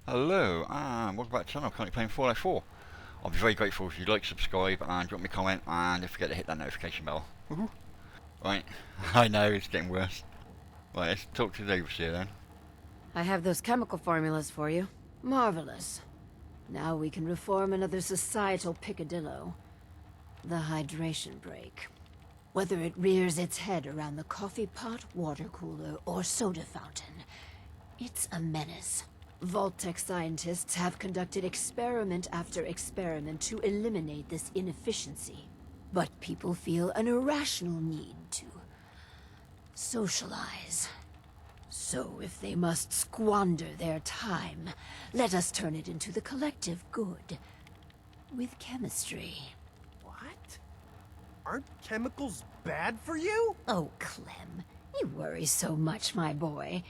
Hello, and welcome back to the channel. Currently playing Fallout 4. I'll be very grateful if you like, subscribe, and drop me a comment, and don't forget to hit that notification bell. Woohoo! Right, I know it's getting worse. Right, let's talk to the overseer then. I have those chemical formulas for you. Marvelous. Now we can reform another societal picadillo. The hydration break. Whether it rears its head around the coffee pot, water cooler, or soda fountain, it's a menace. Vault-Tec scientists have conducted experiment after experiment to eliminate this inefficiency. But people feel an irrational need to socialize. So if they must squander their time, let us turn it into the collective good. With chemistry. What? Aren't chemicals bad for you? Oh, Clem, you worry so much, my boy.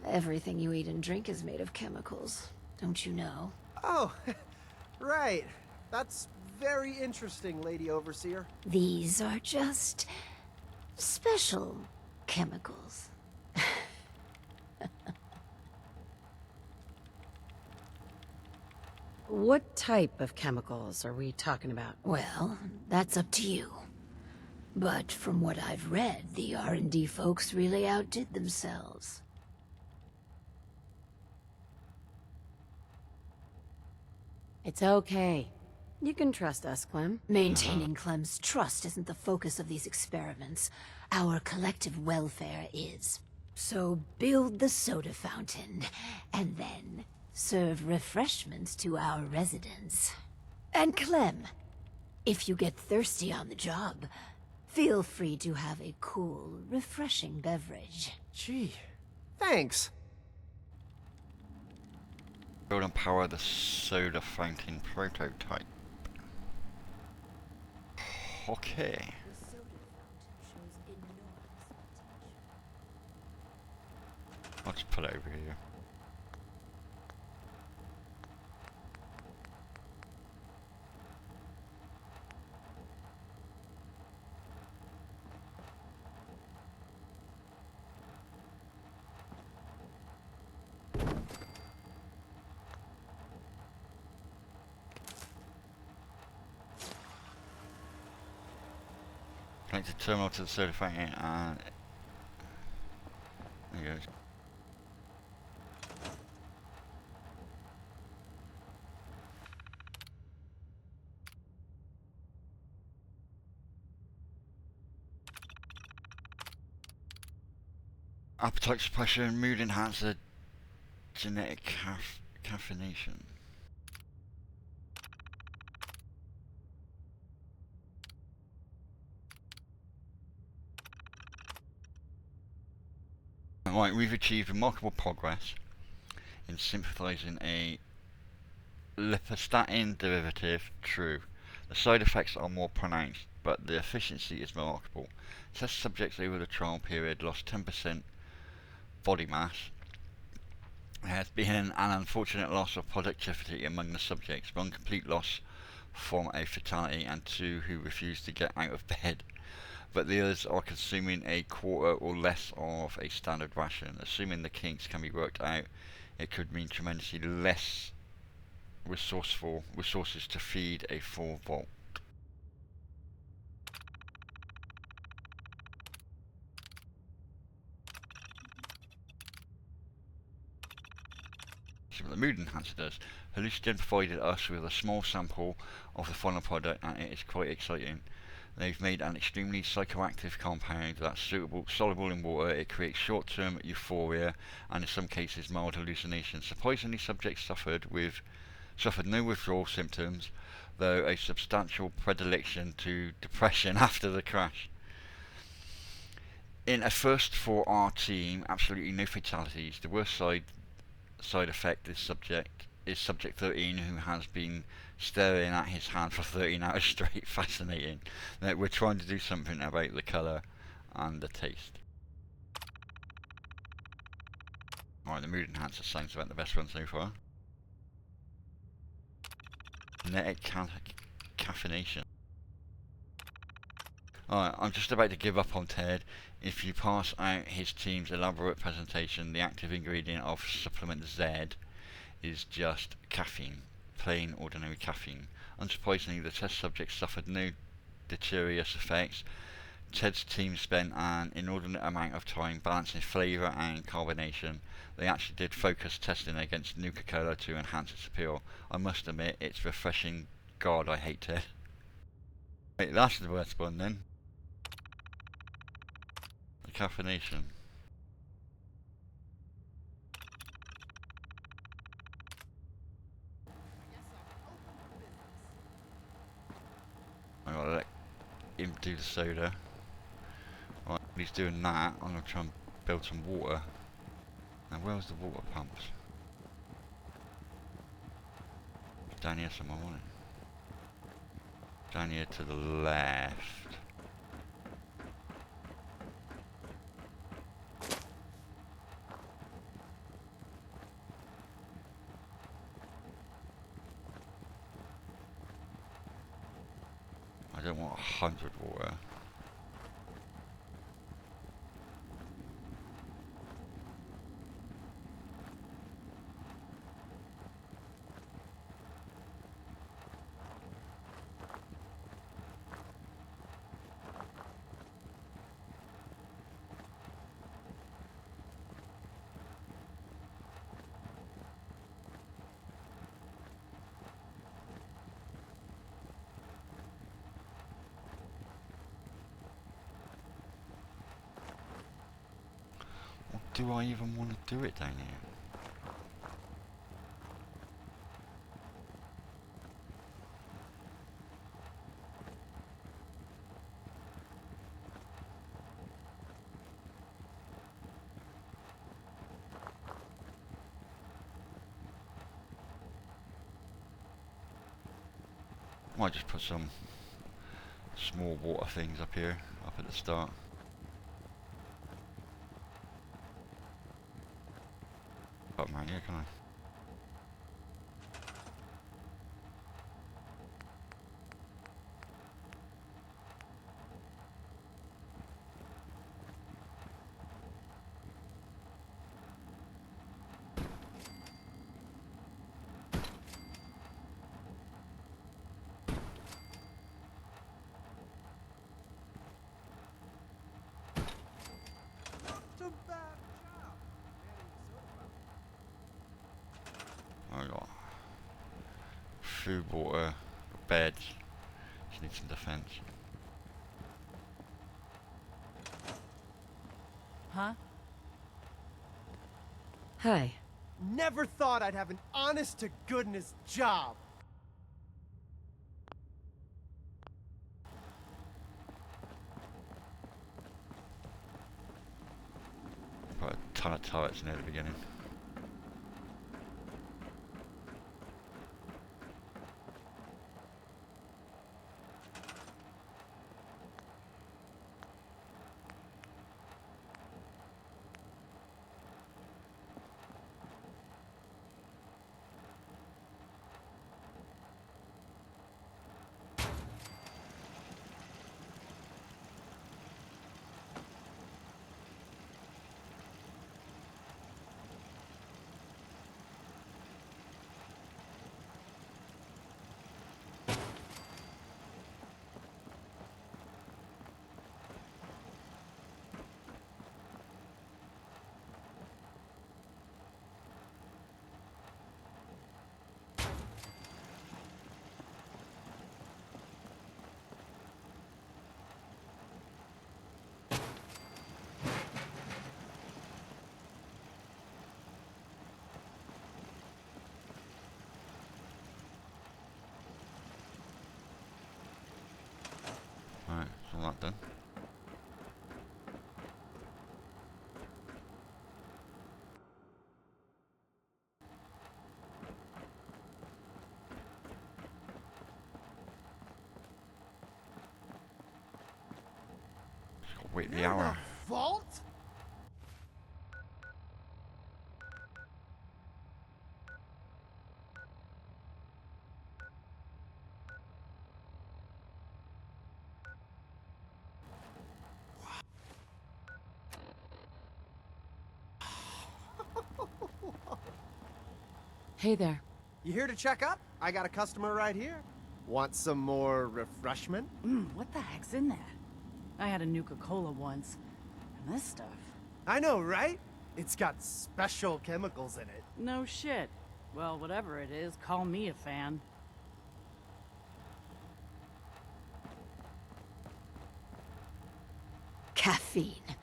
Everything you eat and drink is made of chemicals, don't you know? Oh, right. That's very interesting, Lady Overseer. These are just special chemicals. What type of chemicals are we talking about? Well, that's up to you. But from what I've read, the R&D folks really outdid themselves. It's okay. You can trust us, Clem. Maintaining Clem's trust isn't the focus of these experiments. Our collective welfare is. So build the soda fountain, and then serve refreshments to our residents. And Clem, if you get thirsty on the job, feel free to have a cool, refreshing beverage. Gee, thanks. Build and power the soda fountain prototype. Okay. I'll just put it over here. Connect the terminal to the soda fountain and there you go. Appetite suppression, mood enhancer, genetic caffeination. Right, we've achieved remarkable progress in synthesizing a lipostatin derivative. True. The side effects are more pronounced, but the efficiency is remarkable. Test subjects over the trial period lost 10% body mass. There has been an unfortunate loss of productivity among the subjects, one complete loss from a fatality and two who refused to get out of bed. But the others are consuming a quarter or less of a standard ration. Assuming the kinks can be worked out, it could mean tremendously less resources to feed a full vault. See what the mood enhancer does. Hallucinogen provided us with a small sample of the final product and it is quite exciting. They've made an extremely psychoactive compound that's soluble in water. It creates short-term euphoria and in some cases mild hallucinations. Surprisingly, subjects suffered no withdrawal symptoms, though a substantial predilection to depression after the crash. In a first for our team, absolutely no fatalities. The worst side effect is subject 13, who has been staring at his hand for 13 hours straight. Fascinating. We're trying to do something about the colour and the taste. Alright, the mood enhancer sounds about the best one so far. Genetic caffeination. Alright, I'm just about to give up on Ted. If you pass out his team's elaborate presentation, the active ingredient of Supplement Z is just caffeine, plain ordinary caffeine. Unsurprisingly, the test subjects suffered no deleterious effects. Ted's team spent an inordinate amount of time balancing flavour and carbonation. They actually did focus testing against Nuka-Cola to enhance its appeal. I must admit, it's refreshing. God, I hate Ted. Wait, that's the worst one then. The caffeination. I gotta let him do the soda. Right, when he's doing that, I'm gonna try and build some water. Now, where's the water pumps? Down here somewhere, wasn't it? Down here to the left. I don't want 100 water. Or do I even want to do it down here? Might just put some small water things up here, up at the start. Up man, here can I? I got food, water, beds. Just need some defense. Huh? Hi. Never thought I'd have an honest-to-goodness job. Put a ton of turrets near the beginning. Alright, so all that done. Just gotta wait the hour. Vault? Hey there. You here to check up? I got a customer right here. Want some more refreshment? What the heck's in that? I had a Nuka-Cola once. And this stuff. I know, right? It's got special chemicals in it. No shit. Well, whatever it is, call me a fan. Caffeine.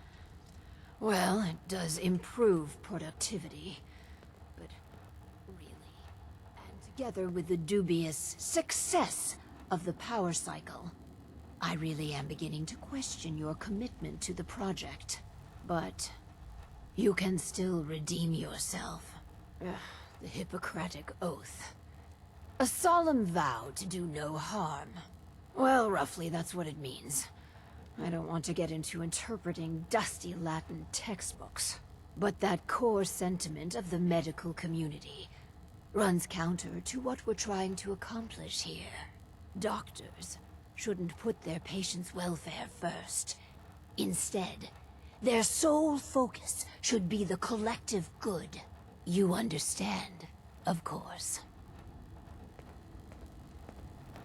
Well, it does improve productivity. But really, and together with the dubious success of the power cycle, I really am beginning to question your commitment to the project. But you can still redeem yourself. Ugh, the Hippocratic Oath. A solemn vow to do no harm. Well, roughly that's what it means. I don't want to get into interpreting dusty Latin textbooks, but that core sentiment of the medical community runs counter to what we're trying to accomplish here. Doctors shouldn't put their patients' welfare first. Instead, their sole focus should be the collective good. You understand, of course.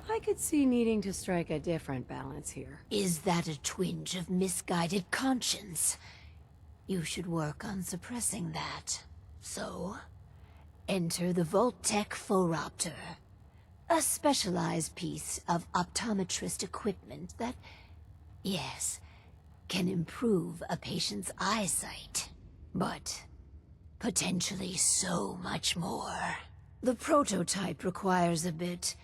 I could see needing to strike a different balance here. Is that a twinge of misguided conscience? You should work on suppressing that. So, enter the Vault-Tec Phoropter. A specialized piece of optometrist equipment that, yes, can improve a patient's eyesight. But potentially so much more. The prototype requires a bit...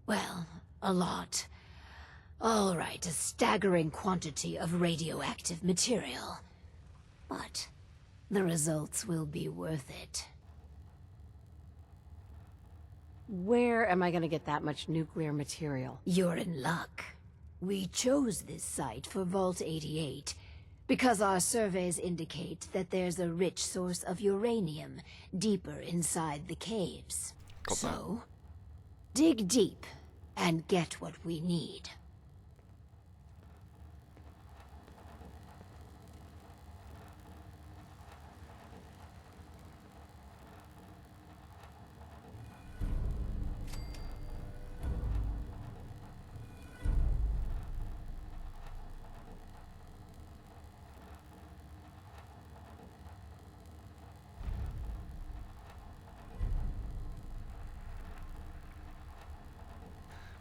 well, a lot. All right, a staggering quantity of radioactive material. But the results will be worth it. Where am I gonna get that much nuclear material? You're in luck. We chose this site for Vault 88 because our surveys indicate that there's a rich source of uranium deeper inside the caves. Got that. So, dig deep and get what we need.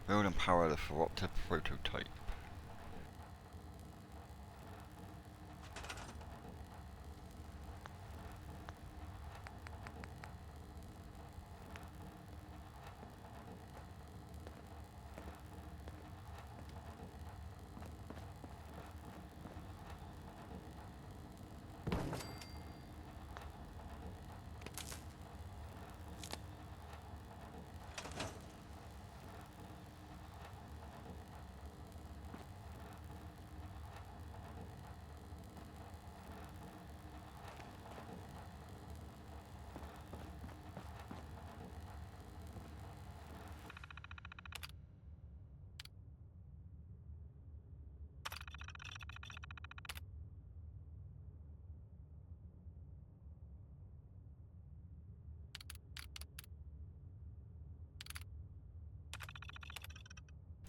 Build and power the Phoropter prototype.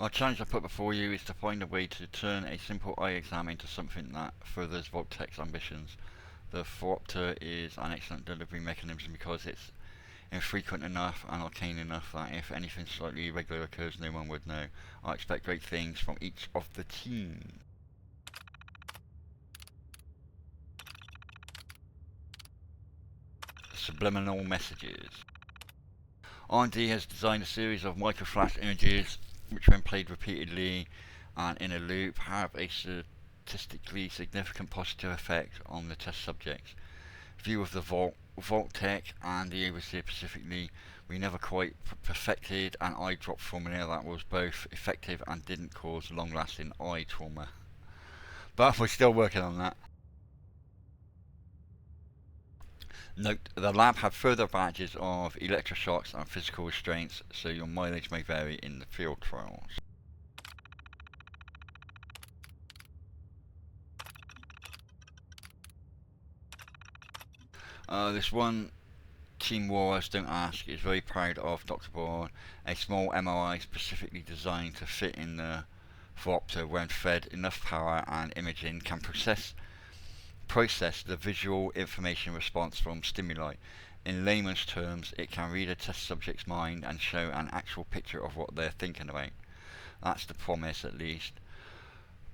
Our challenge I put before you is to find a way to turn a simple eye exam into something that furthers Vault-Tec's ambitions. The Phoropter is an excellent delivery mechanism because it's infrequent enough and arcane enough that if anything slightly irregular occurs, no one would know. I expect great things from each of the team. Subliminal messages. R&D has designed a series of microflash images which, when played repeatedly and in a loop, have a statistically significant positive effect on the test subjects. View of the Vault-Tec and the overseer specifically, we never quite perfected an eye drop formula that was both effective and didn't cause long-lasting eye trauma. But we're still working on that. Note, the lab had further advantages of electroshocks and physical restraints, so your mileage may vary in the field trials. This one Team Warriors Don't Ask is very proud of Dr. Bourne, a small MRI specifically designed to fit in the Phoropter when fed enough power and imaging can process the visual information response from stimuli. In layman's terms, it can read a test subject's mind and show an actual picture of what they're thinking about. That's the promise, at least.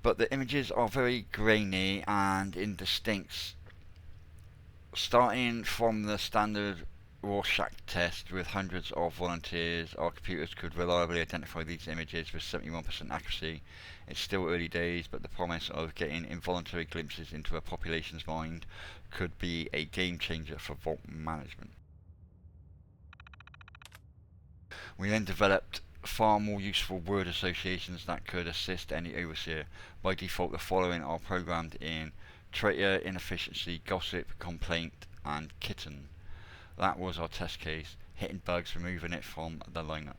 But the images are very grainy and indistinct. Starting from the standard Rorschach test with hundreds of volunteers, our computers could reliably identify these images with 71% accuracy. It's still early days, but the promise of getting involuntary glimpses into a population's mind could be a game changer for vault management. We then developed far more useful word associations that could assist any overseer. By default, the following are programmed in: traitor, inefficiency, gossip, complaint, and kitten. That was our test case. Hitting bugs, removing it from the lineup.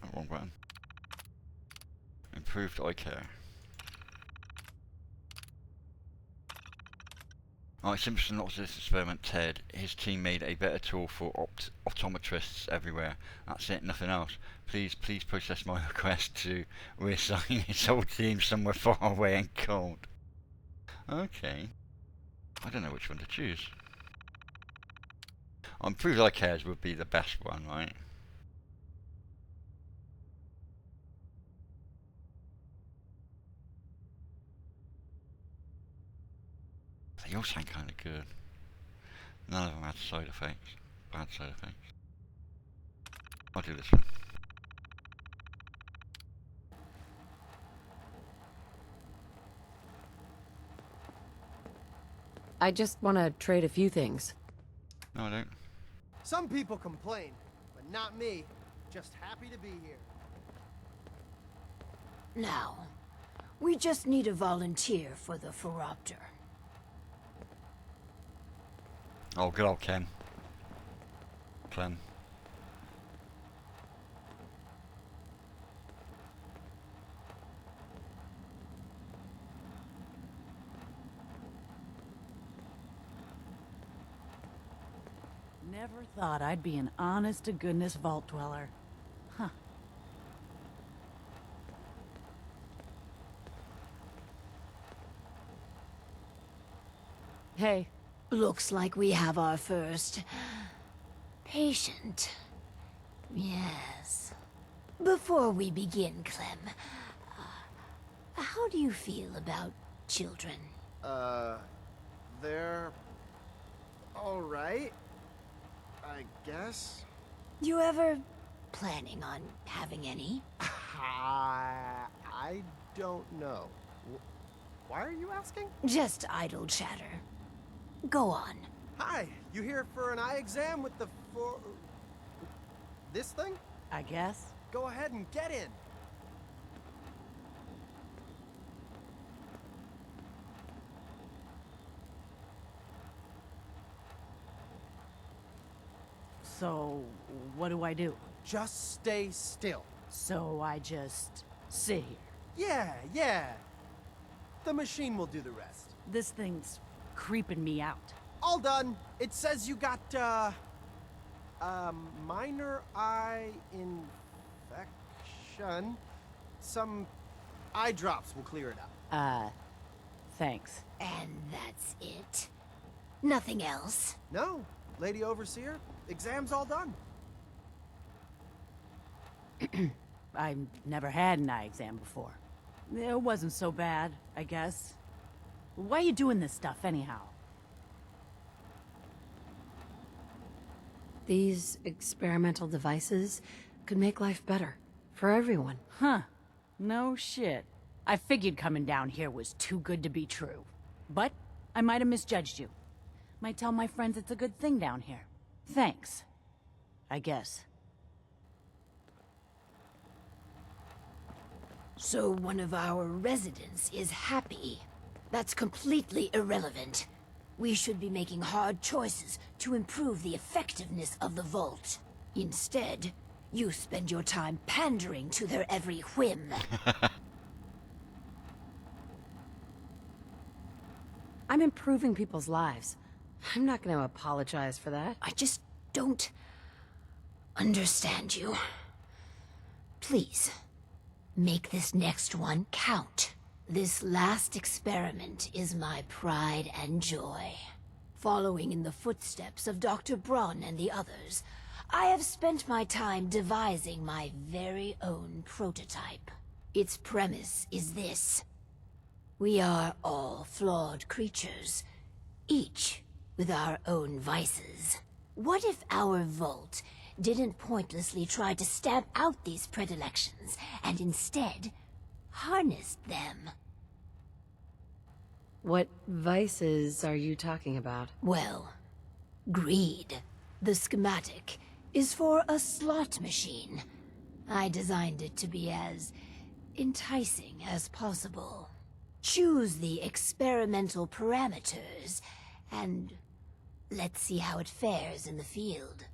Oh, wrong button. Improved eye care. Alright, Simpson lost this experiment, Ted. His team made a better tool for optometrists everywhere. That's it, nothing else. Please process my request to reassign his whole team somewhere far away and cold. Okay. I don't know which one to choose. Improved eye cares would be the best one, right? They all sound kind of good. None of them had side effects. Bad side effects. I'll do this one. I just want to trade a few things. No, I don't. Some people complain, but not me. Just happy to be here. Now, we just need a volunteer for the Phoropter. Oh, good old Ken. Clem. Never thought I'd be an honest-to-goodness vault dweller. Huh. Hey. Looks like we have our first patient. Yes. Before we begin, Clem, how do you feel about children? They're all right, I guess. You ever planning on having any? I don't know. Why are you asking? Just idle chatter. Go on. Hi, you here for an eye exam with the this thing? I guess. Go ahead and get in. So, what do I do? Just stay still. So I just sit here. Yeah. The machine will do the rest. This thing's creeping me out. All done. It says you got, minor eye infection. Some eye drops will clear it up. Thanks. And that's it? Nothing else? No, Lady Overseer, exam's all done. I've never had an eye exam before. It wasn't so bad, I guess. Why are you doing this stuff, anyhow? These experimental devices could make life better for everyone. Huh. No shit. I figured coming down here was too good to be true. But I might have misjudged you. Might tell my friends it's a good thing down here. Thanks. I guess. So one of our residents is happy. That's completely irrelevant. We should be making hard choices to improve the effectiveness of the Vault. Instead, you spend your time pandering to their every whim. I'm improving people's lives. I'm not gonna apologize for that. I just don't understand you. Please, make this next one count. This last experiment is my pride and joy. Following in the footsteps of Dr. Braun and the others, I have spent my time devising my very own prototype. Its premise is this. We are all flawed creatures, each with our own vices. What if our Vault didn't pointlessly try to stamp out these predilections, and instead harnessed them? What vices are you talking about? Well, greed. The schematic is for a slot machine. I designed it to be as enticing as possible. Choose the experimental parameters, and let's see how it fares in the field.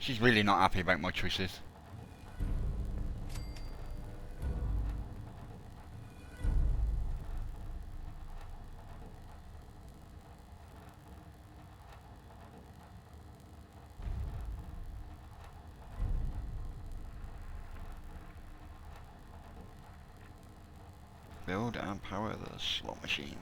She's really not happy about my choices. Build and power the slot machine.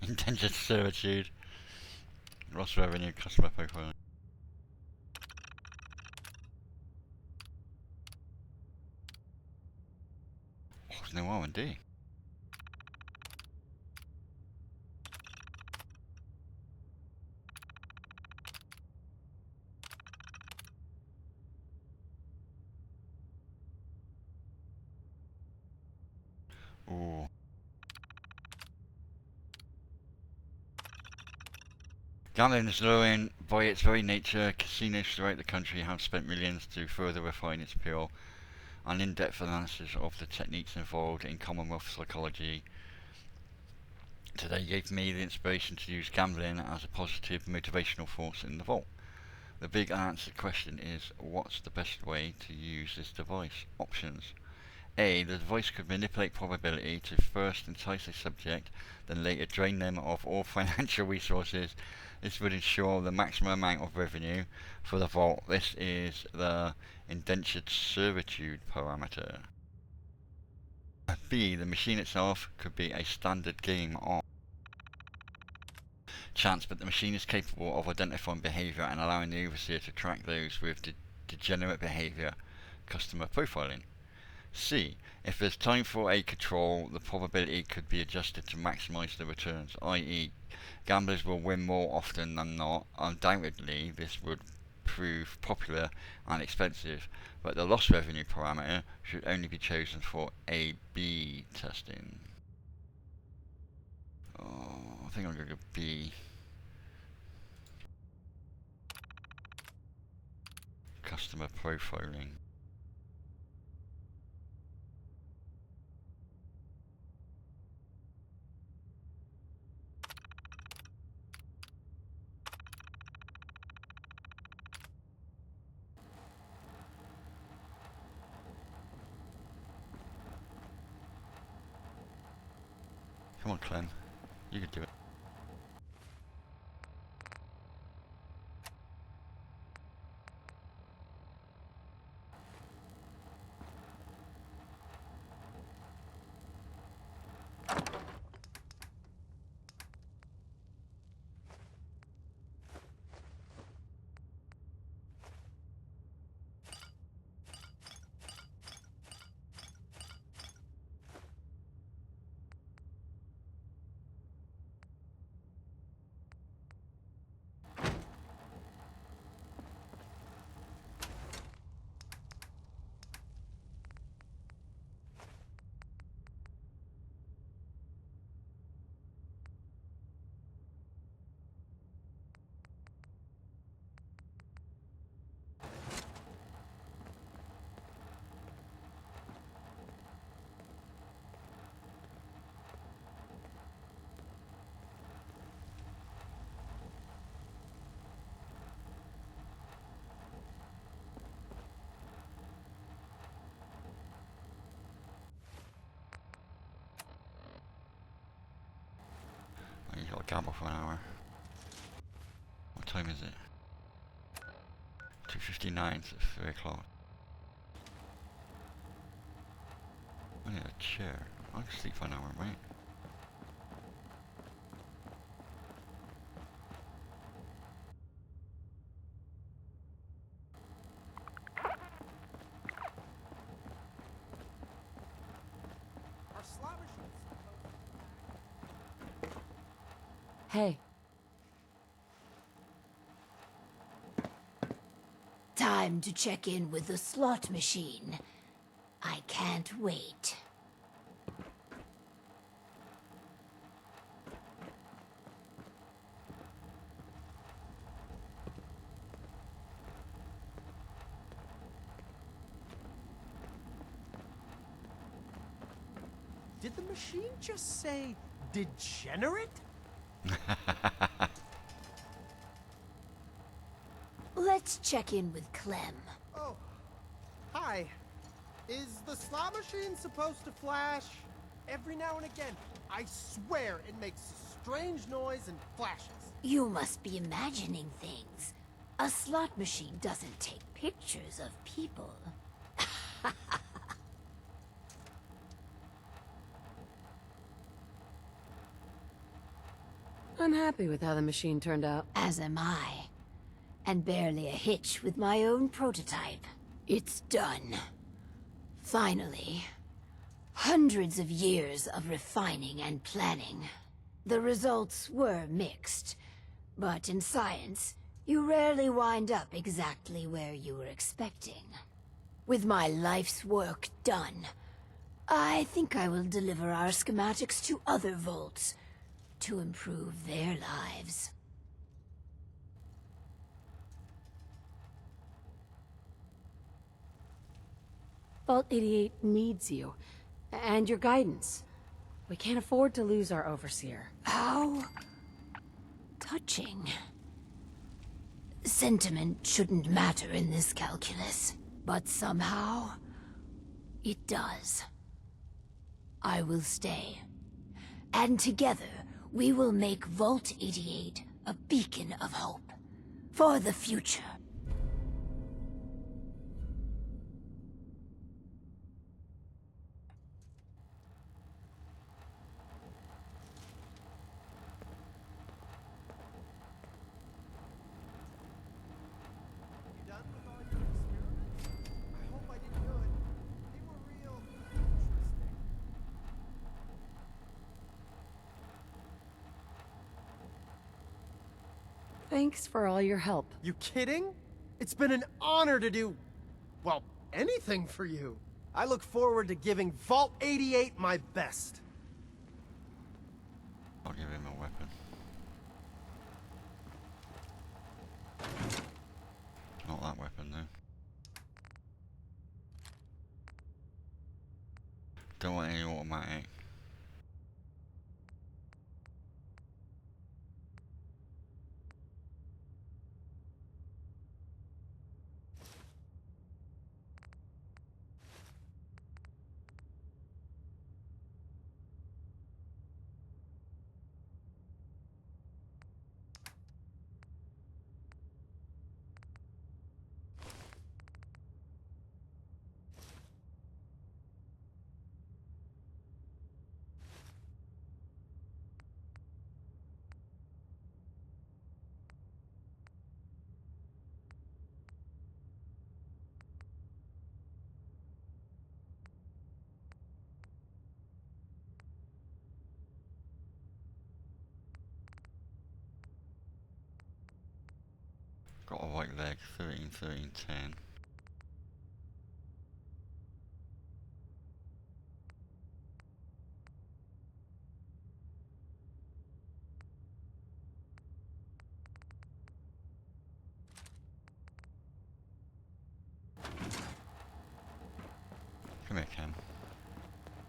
Indentured servitude. Lost revenue, customer profile. Oh, there's no R&D. Ooh. Gambling is lowering by its very nature. Casinos throughout the country have spent millions to further refine its appeal. An in-depth analysis of the techniques involved in Commonwealth psychology today gave me the inspiration to use gambling as a positive motivational force in the Vault. The big unanswered question is, what's the best way to use this device? Options. A. The device could manipulate probability to first entice a subject, then later drain them of all financial resources. This would ensure the maximum amount of revenue for the Vault. This is the indentured servitude parameter. B. The machine itself could be a standard game of chance, but the machine is capable of identifying behaviour and allowing the overseer to track those with degenerate behaviour, customer profiling. C. If there's time for a control, the probability could be adjusted to maximise the returns, i.e. gamblers will win more often than not. Undoubtedly, this would prove popular and expensive, but the lost revenue parameter should only be chosen for A/B testing. Oh, I think I'm going to go B. Customer profiling. Come on, Clem. You can do it. a gamble for an hour. What time is it? 2:59, so it's 3 o'clock. I need a chair. I can sleep for an hour, mate. Are slot machines Hey, Time to check in with the slot machine. I can't wait. Did the machine just say degenerate? Let's check in with Clem. Oh, hi. Is the slot machine supposed to flash? Every now and again, I swear it makes a strange noise and flashes. You must be imagining things. A slot machine doesn't take pictures of people. I'm happy with how the machine turned out. As am I. And barely a hitch with my own prototype. It's done. Finally. Hundreds of years of refining and planning. The results were mixed. But in science, you rarely wind up exactly where you were expecting. With my life's work done, I think I will deliver our schematics to other vaults to improve their lives. Vault 88 needs you, and your guidance. We can't afford to lose our overseer. How touching. Sentiment shouldn't matter in this calculus, but somehow it does. I will stay. And together, we will make Vault 88 a beacon of hope for the future. You done with all your experiments? I hope I did good. They were real interesting. Thanks for all your help. You kidding? It's been an honor to do, well, anything for you. I look forward to giving Vault 88 my best. I'll give him a weapon. Not that weapon though. Don't want any automatic. Got a white leg, 13, 13, 10. Come here, Ken.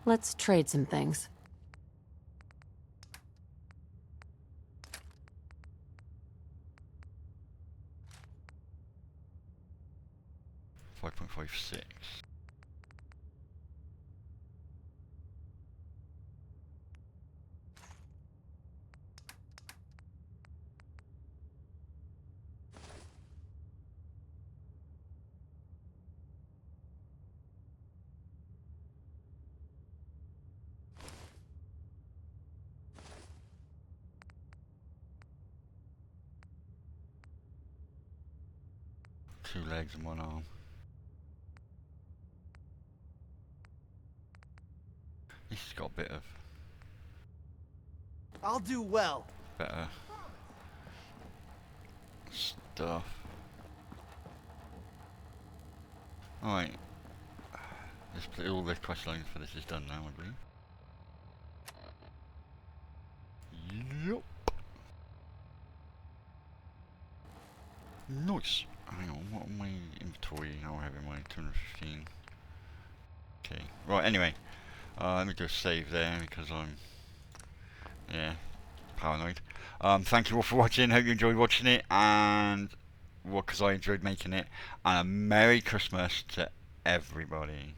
Let's trade some things. Five point 5.56. 2 legs and 1 arm. This has got a bit of I'll do well. better stuff. Alright. All the quest lines for this is done now, I believe. Yup. Nice. Hang on, what am my inventory now? I have in my 215. Okay. Right, anyway. Let me just save there because I'm paranoid. Thank you all for watching. Hope you enjoyed watching it, and because I enjoyed making it. And a Merry Christmas to everybody.